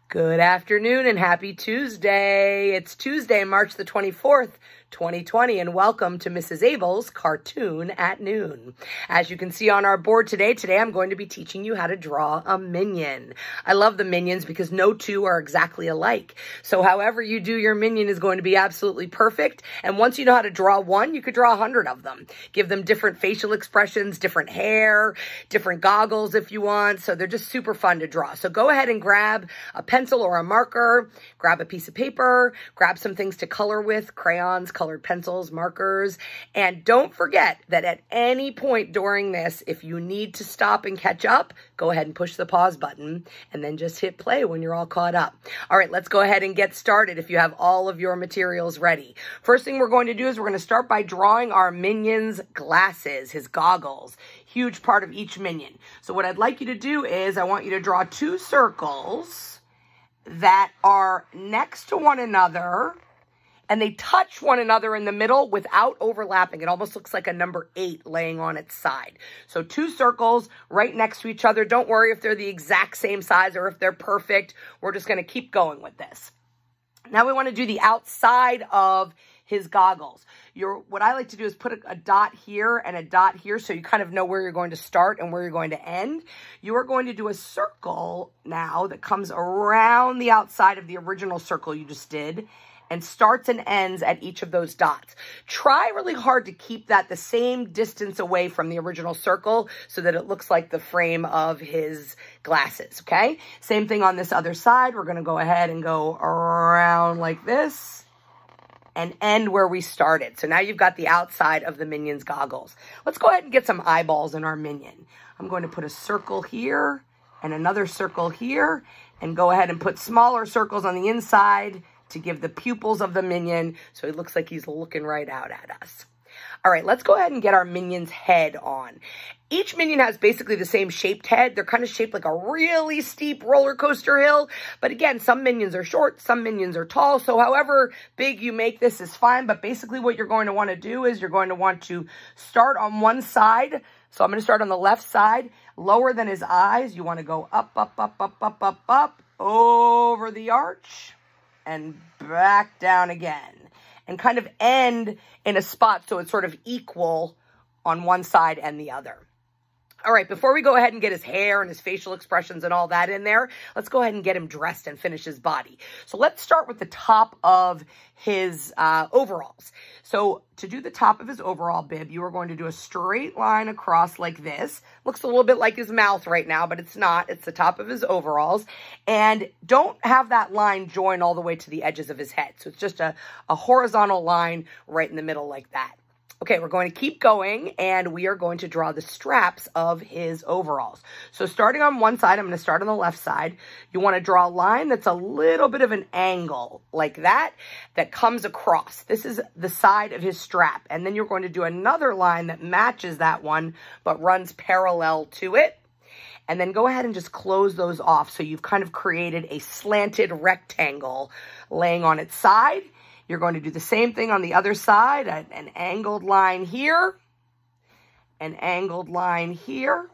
Good afternoon and happy Tuesday. It's Tuesday, March the 24th, 2020, and welcome to Mrs. Abell's Cartoon at Noon. As you can see on our board today I'm going to be teaching you how to draw a minion. I love the minions because no two are exactly alike. So however you do your minion is going to be absolutely perfect. And once you know how to draw one, you could draw 100 of them. Give them different facial expressions, different hair, different goggles if you want. So they're just super fun to draw. So go ahead and grab a pencil or a marker, grab a piece of paper, grab some things to color with, crayons, colored pencils, markers, and don't forget that at any point during this, if you need to stop and catch up, go ahead and push the pause button and then just hit play when you're all caught up. All right, let's go ahead and get started if you have all of your materials ready. First thing we're going to do is we're going to start by drawing our minion's glasses, his goggles. Huge part of each minion. So what I'd like you to do is I want you to draw two circles that are next to one another, and they touch one another in the middle without overlapping. It almost looks like a number 8 laying on its side. So two circles right next to each other. Don't worry if they're the exact same size or if they're perfect. We're just going to keep going with this. Now we want to do the outside of his goggles. What I like to do is put a dot here and a dot here so you kind of know where you're going to start and where you're going to end. You are going to do a circle now that comes around the outside of the original circle you just did and starts and ends at each of those dots. Try really hard to keep that the same distance away from the original circle so that it looks like the frame of his glasses, okay? Same thing on this other side. We're gonna go ahead and go around like this and end where we started. So now you've got the outside of the minion's goggles. Let's go ahead and get some eyeballs in our minion. I'm going to put a circle here and another circle here and go ahead and put smaller circles on the inside to give the pupils of the minion so he looks like he's looking right out at us. All right, let's go ahead and get our minion's head on. Each minion has basically the same shaped head. They're kind of shaped like a really steep roller coaster hill. But again, some minions are short, some minions are tall. So however big you make this is fine. But basically what you're going to want to do is you're going to want to start on one side. So I'm going to start on the left side, lower than his eyes. You want to go up, up, up, up, up, up, up, over the arch and back down again, and kind of end in a spot so it's sort of equal on one side and the other. All right, before we go ahead and get his hair and his facial expressions and all that in there, let's go ahead and get him dressed and finish his body. So let's start with the top of his overalls. So to do the top of his overall bib, you are going to do a straight line across like this. Looks a little bit like his mouth right now, but it's not. It's the top of his overalls. And don't have that line join all the way to the edges of his head. So it's just a horizontal line right in the middle like that. Okay, we're going to keep going, and we are going to draw the straps of his overalls. So starting on one side, I'm going to start on the left side. You want to draw a line that's a little bit of an angle like that comes across. This is the side of his strap. And then you're going to do another line that matches that one, but runs parallel to it. And then go ahead and just close those off. So you've kind of created a slanted rectangle laying on its side. You're going to do the same thing on the other side, an angled line here, an angled line here,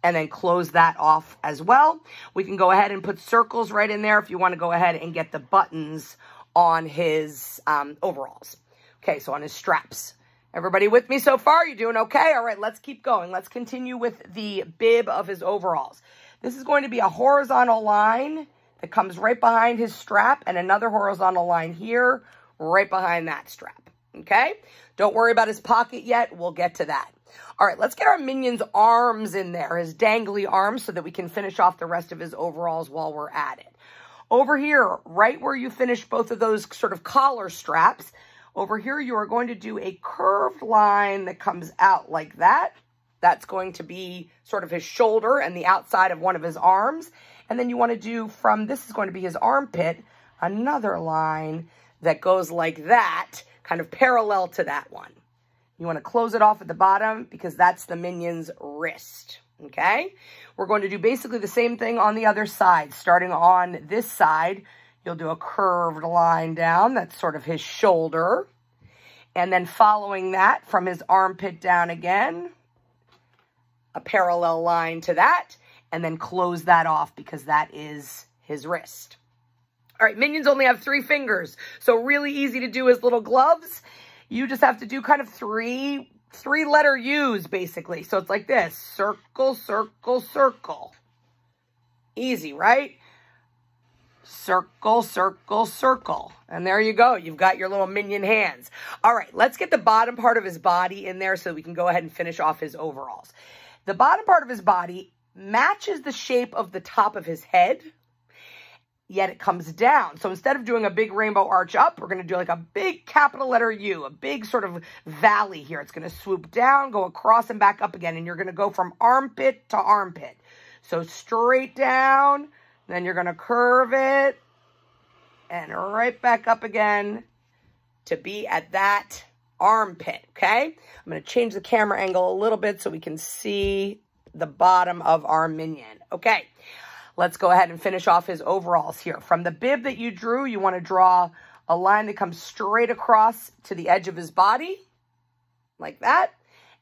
and then close that off as well. We can go ahead and put circles right in there if you want to go ahead and get the buttons on his overalls. Okay, so on his straps. Everybody with me so far? You're doing okay? All right, let's keep going. Let's continue with the bib of his overalls. This is going to be a horizontal line that comes right behind his strap and another horizontal line here, right behind that strap, okay? Don't worry about his pocket yet. We'll get to that. All right, let's get our minion's arms in there, his dangly arms, so that we can finish off the rest of his overalls while we're at it. Over here, right where you finish both of those sort of collar straps, over here you are going to do a curved line that comes out like that. That's going to be sort of his shoulder and the outside of one of his arms. And then you want to do this is going to be his armpit, another line that goes like that, kind of parallel to that one. You want to close it off at the bottom because that's the minion's wrist, okay? We're going to do basically the same thing on the other side. Starting on this side, you'll do a curved line down. That's sort of his shoulder. And then following that from his armpit down again, a parallel line to that. And then close that off because that is his wrist. All right, Minions only have 3 fingers, so really easy to do his little gloves. You just have to do kind of three-letter U's, basically. So it's like this, circle, circle, circle. Easy, right? Circle, circle, circle. And there you go. You've got your little Minion hands. All right, let's get the bottom part of his body in there so we can go ahead and finish off his overalls. The bottom part of his body matches the shape of the top of his head, yet it comes down. So instead of doing a big rainbow arch up, we're going to do like a big capital letter U, a big sort of valley here. It's going to swoop down, go across and back up again, and you're going to go from armpit to armpit. So straight down, then you're going to curve it, and right back up again to be at that armpit, okay? I'm going to change the camera angle a little bit so we can see the bottom of our Minion. Okay, let's go ahead and finish off his overalls here. From the bib that you drew, you want to draw a line that comes straight across to the edge of his body, like that,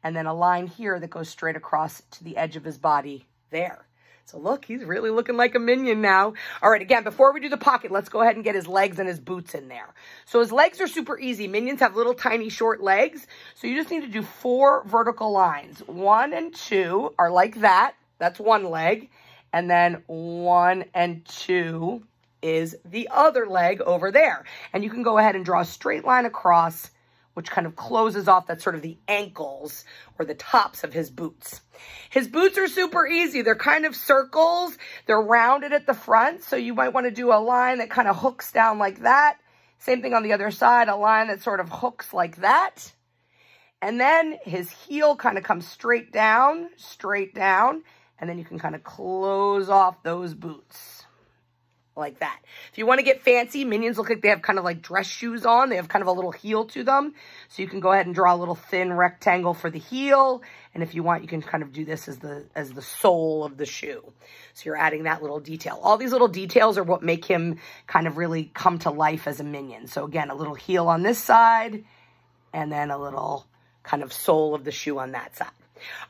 and then a line here that goes straight across to the edge of his body there. So look, he's really looking like a Minion now. All right, again, before we do the pocket, let's go ahead and get his legs and his boots in there. So his legs are super easy. Minions have little tiny short legs. So you just need to do 4 vertical lines. 1 and 2 are like that. That's one leg. And then 1 and 2 is the other leg over there. And you can go ahead and draw a straight line across, which kind of closes off that sort of the ankles or the tops of his boots. His boots are super easy. They're kind of circles. They're rounded at the front. So you might want to do a line that kind of hooks down like that. Same thing on the other side, a line that sort of hooks like that. And then his heel kind of comes straight down. And then you can kind of close off those boots like that. If you want to get fancy, Minions look like they have kind of like dress shoes on. They have kind of a little heel to them. So you can go ahead and draw a little thin rectangle for the heel. And if you want, you can kind of do this as the sole of the shoe. So you're adding that little detail. All these little details are what make him kind of really come to life as a Minion. So again, a little heel on this side and then a little kind of sole of the shoe on that side.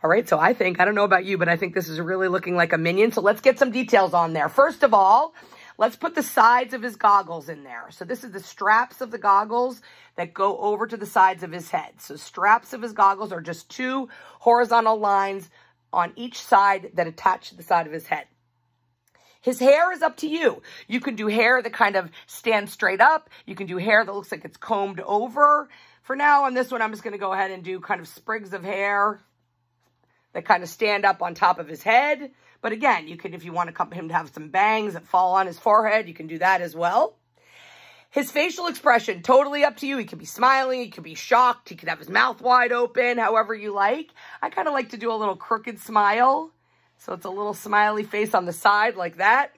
All right, so I don't know about you, but I think this is really looking like a Minion. So let's get some details on there. First of all, let's put the sides of his goggles in there. So this is the straps of the goggles that go over to the sides of his head. So straps of his goggles are just 2 horizontal lines on each side that attach to the side of his head. His hair is up to you. You can do hair that kind of stands straight up. You can do hair that looks like it's combed over. For now, on this one, I'm just going to go ahead and do kind of sprigs of hair that kind of stand up on top of his head. But again, you can, if you want him to have some bangs that fall on his forehead, you can do that as well. His facial expression, totally up to you. He could be smiling, he could be shocked, he could have his mouth wide open, however you like. I kind of like to do a little crooked smile. So it's a little smiley face on the side like that.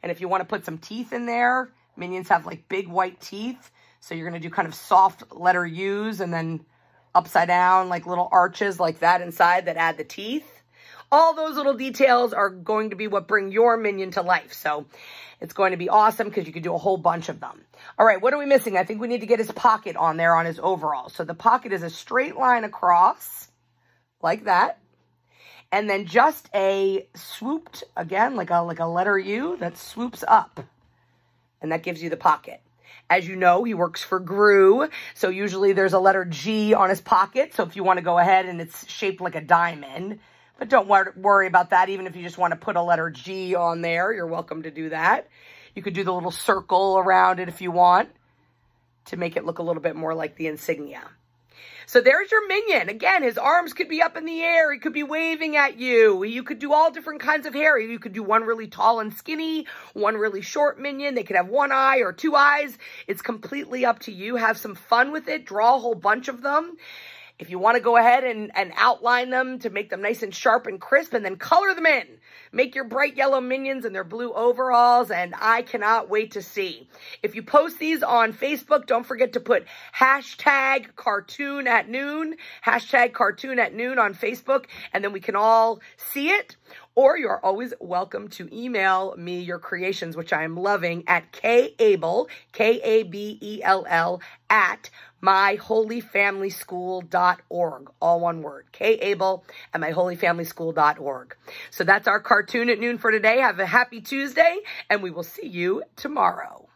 And if you want to put some teeth in there, Minions have like big white teeth. So you're going to do kind of soft letter U's and then upside down like little arches like that inside that add the teeth. All those little details are going to be what bring your Minion to life. So it's going to be awesome because you can do a whole bunch of them. All right, what are we missing? I think we need to get his pocket on there on his overalls. So the pocket is a straight line across like that. And then just a swooped, again, like a letter U that swoops up. And that gives you the pocket. As you know, he works for Gru, so usually there's a letter G on his pocket. So if you want to go ahead and it's shaped like a diamond, but don't worry about that. Even if you just want to put a letter G on there, you're welcome to do that. You could do the little circle around it if you want to make it look a little bit more like the insignia. So there's your Minion. Again, his arms could be up in the air. He could be waving at you. You could do all different kinds of hair. You could do one really tall and skinny, one really short Minion. They could have 1 eye or 2 eyes. It's completely up to you. Have some fun with it. Draw a whole bunch of them. If you want to go ahead and outline them to make them nice and sharp and crisp and then color them in. Make your bright yellow Minions and their blue overalls, and I cannot wait to see. If you post these on Facebook, don't forget to put hashtag cartoon at noon on Facebook, and then we can all see it. Or you're always welcome to email me your creations, which I am loving, at kabell, K-A-B-E-L-L, at myholyfamilyschool.org. All one word. Kabell at myholyfamilyschool.org. So that's our cartoon at noon for today. Have a happy Tuesday, and we will see you tomorrow.